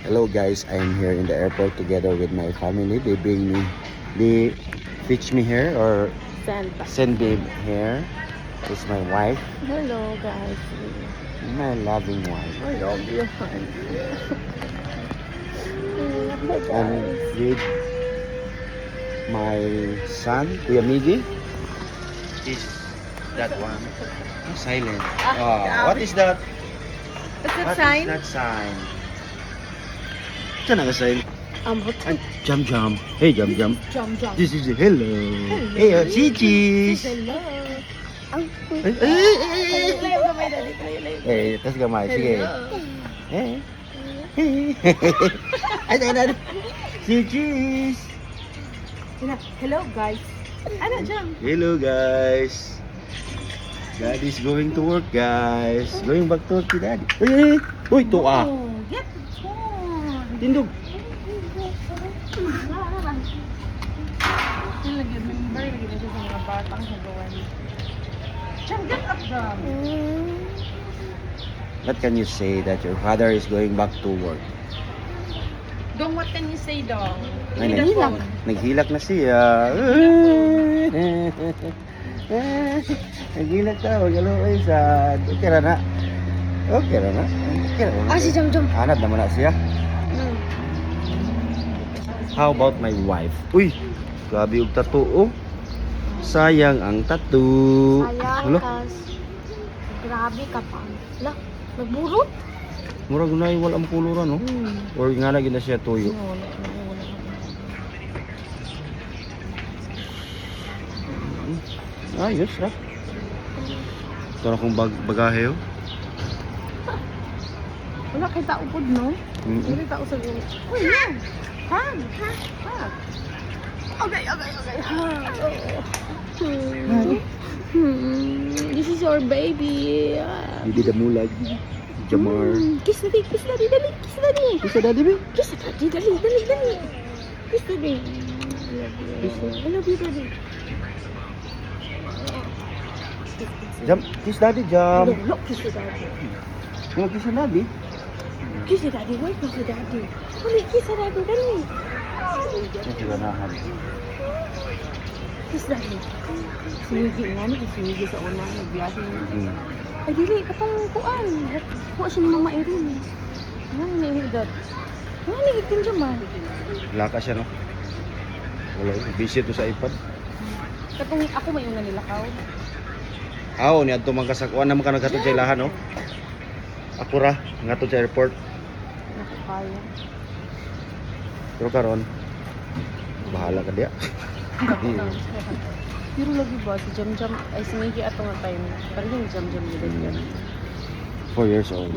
Hello guys, I am here in the airport together with my family. They fetch me here or Santa. send me here. This is my wife, Hello guys. my loving wife. I love you, honey. And with my son, Kuya Miggy. Is that one? Oh, silent. What is that? What's What that sign? is that sign? Saan naka-sign? What? Ay, jump jump. Hey, jump jump. Jump. This is hello. Hey, si cheese. Hello. Ay, Eh, tas gamay. Sige. Eh. Ay, ay. Si cheese. Hello guys. Ano jump? Hello guys. Daddy's going to work guys. Going back to work si daddy. Uy, uy, to ah. Get on. Tindog. Lagi member lagi na siya sa mga batang sa gawan. Jump, get up jump. What can you say that your father is going back to work? Dong, what can you say, Dong? Ay, Give me the phone. naghilak na siya. Naghilak ka, mag-aloy sa... Okay na na. Okay na na. Okay na na. Si Jump Jump. Hanap naman na siya. How about my wife? Uy, grabe yung tattoo, oh. Sayang ang tattoo. Hello? Grabe ka pa. Ala, nagburot? Murag na wala ang kuluran, no? Or nga lagi na siya tuyo. Ayos, ha? Ito na kong bagahe, oh. Wala kay tao pod, no? Mm-mm. Wala tao sa gulo. Uy, yan! Hug! Hug! Okay. This is your baby. Hindi na mulag. Jamar. Kiss daddy, dali. Kiss daddy. Isa daddy, be? Kiss daddy, dali. Kiss daddy. I love you, daddy. Jump. Kiss daddy, jump. Look, kiss daddy. Yung kiss daddy. Kiss daddy, wait, kiss daddy. Dali, kiss daddy, dali. Yung siganahan. Kiss daddy. Sinigi nga ni, sinigi sa una, nagbiyahe. Ay, dili, katong kuan. Kuha siya ng mga irin. Ano ni Hidad? Ano ni Hidad dyan man? Laka siya, no? Wala. Busy to sa iPad. Katong ako may una nilakaw. Aw, ni adto man kasakuan naman ka naghatod sa ilahan, no? Ako ra, ngatod sa airport. Nakakaya. Pero karon, bahala ka diya. Pero lagi ba, si Jam Jam, ay sinigi ato nga time. Parang yung Jam Jam nila dyan. 4 years old.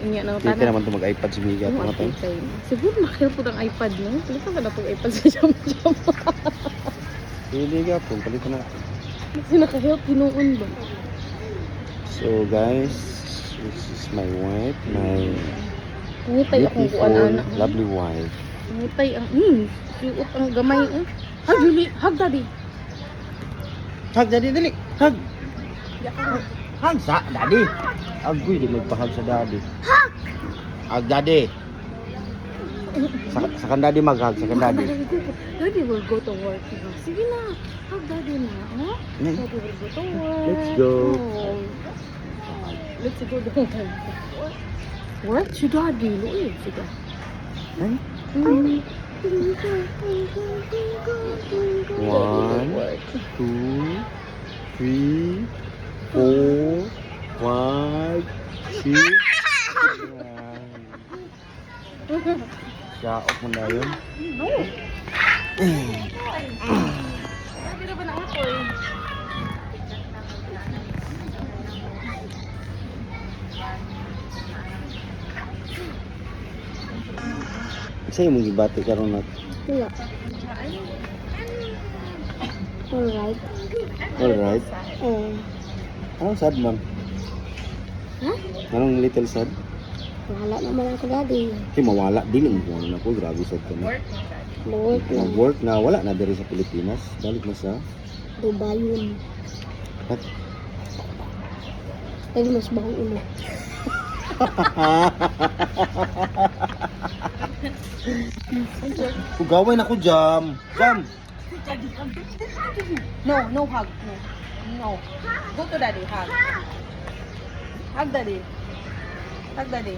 Inya nang Hindi tanan. naman to mag-iPad si Miguel Oo, mga tayo. time. Siguro nakilpo ng iPad, no? Palitan ka na itong iPad sa Jam Jam. Hindi ka po, palit na. Kasi nakahelp, hinuon ba? So guys, this is my wife, my Ngutay akong kuan beautiful, anak. lovely wife. Ngutay ang, siut ang gamay. Hug, Julie, hug daddy. Hug daddy, dali. Hug. Hug. Hug sa daddy. Agoy, di magpahag sa daddy. Hug. Hug daddy. Sa kan daddy maghag, sa kan daddy. Daddy will go to work. Sige na, hug daddy na. Huh? Nay. Daddy will go to work. Let's go. Oh. Let's go to work. Work? Si daddy. Luig, si daddy. Ay. 1, 2, 3, 4, 5, 6. Siyaok mo na yun. No. Daddy na ba na ako eh? Isa yung mong gibati karon na. Wala. Alright. Alright. Anong sad man? Ha? Anong little sad? Wala naman ako daddy. Kasi mawala. Dili mo kung ano ko. Grabe sad ka na. Work na. Nag-work na wala na diri sa Pilipinas. Balik na sa... Dubai yun. At Ay, mas bahong ulo. Gawin ako, Jam. Jam. No, no hug. No. No. Go to daddy, hug. Hug daddy. Hug daddy.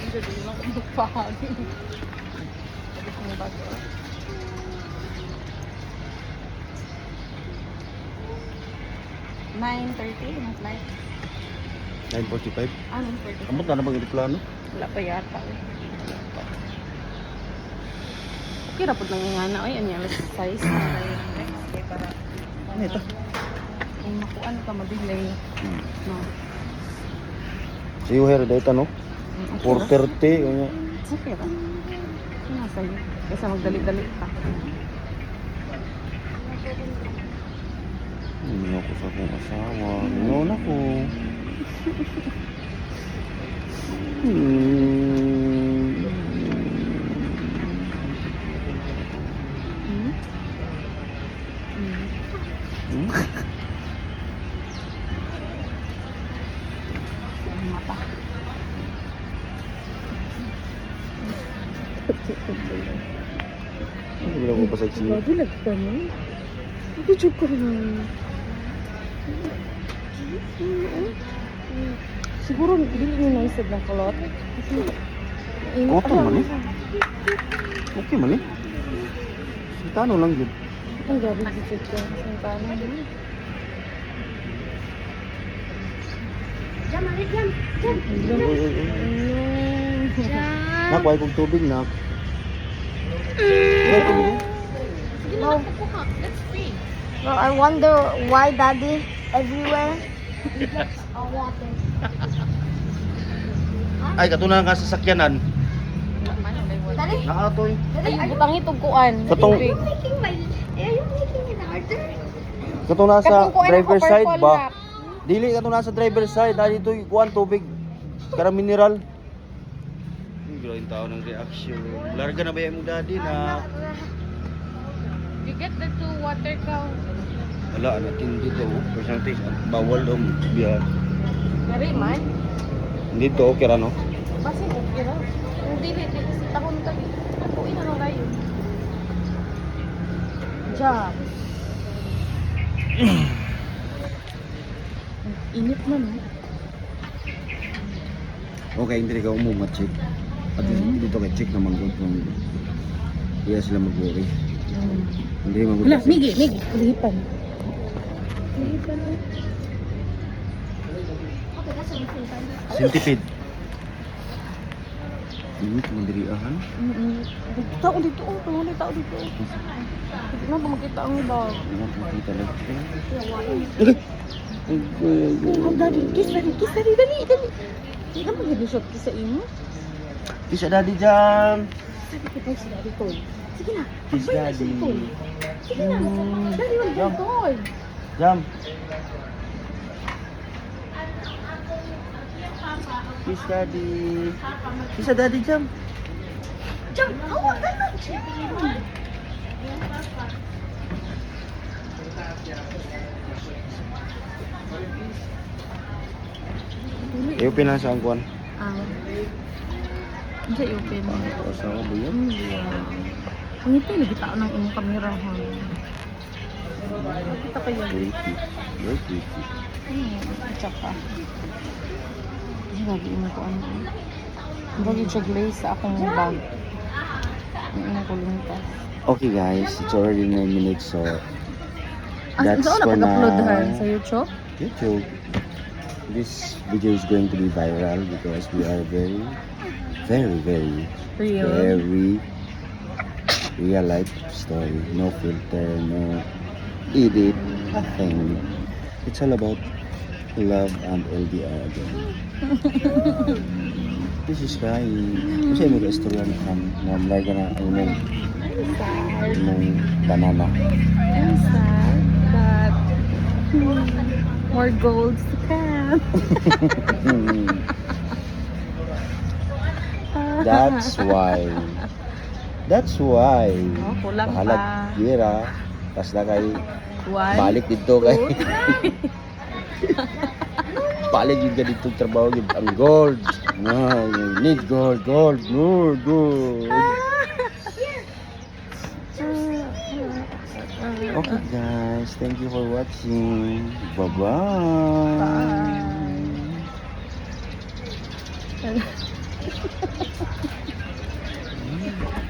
Hindi na ako magpahag. Sabi ko yung bago. 9:30 yung flight. 9:45. Ah, 9:45. Amot na bang plano? Wala pa yata. Okay, rapod lang nga na. Ay, ano yung size na next. Kaya para... Ano ito? Kung makuan ka, mabilay. No. See you here, dito, no? Okay ra. 4:30. Ano? Okay ra. Ano sa'yo? Kasi magdali-dali ka. Hindi ako sa akong asawa. Noon ako. Hmm? Hmm? Ang mata. Ano ba ako pa sa chiyo? Bago ka mo. Video ko na. Siguro hindi nyo naisip ng kulot. Koto man eh. Okay man eh. Sintano lang yun. Ang gabi dito ko. Ang tanong din. Nak, why kong tubig, nak? No. No, I wonder why daddy everywhere. Ay, katulad nga sa sakyanan. Daddy, Nakatoy. Ay, butang itong kuan. Katong- Tubig. are you making it harder? Katulad sa Katong kuan driver ako, side purple ba? na. Dili katulad sa driver side. Dali ito kuan tubig. Kara mineral. Grabe tao ng reaction. Larga na ba yung daddy na? You get the 2 water cow. Wala, natin dito. Percentage. Bawal daw. Biya. Dari man. Dito, okay ra no? Basi mo kira. Kung dili kasi tahon ka. Ako ina lang kayo. Job. Init na no. Okay, hindi ka umumat-check. At dito ka check naman kung iya sila mag-worry. Hindi mag Wala, Migi. Kulipan. Centipede. Ini mandiriahan. Tao dito. Oh, may tao dito. Hindi na ba makita ang iba. Ano makita lang. Oh, daddy. Kiss, daddy. Dali. Hindi na mag-shot kiss sa imo. Bisa daddy jam. Sabi ko si daddy tol. Sige na. Kiss daddy. Sige na. Daddy, wag Jam. tol. Jam. Kiss daddy. Bisa daddy jam. Jump! Oh, ganun! Iyo pinasaan kuan. Hindi, open. Asawa ba yun? Ang ito, nagkita ng imong kamera ha. Nakita kayo. Very cute. Very cute. Tsaka. Hindi, lagi mo ko ano. Lagi siya glaze sa akong bag. Ang imong kulintas. Okay guys, it's already 9 minutes so Saan for na pag-upload now. ha? Sa YouTube? YouTube. This video is going to be viral because we are very Real. real life story. No filter, no edit, nothing. It's all about love and LDR again. This is crying. Kasi may ka-istorya na larga na I'm sad. banana. I'm sad, but more golds to come. That's why. Oh, kulang Bahalag pa. gira. Tas na kay One, balik dito kay two. balik yung ganitong trabaho yung ang gold. No, you need gold. Okay guys, thank you for watching. Bye-bye. Bye.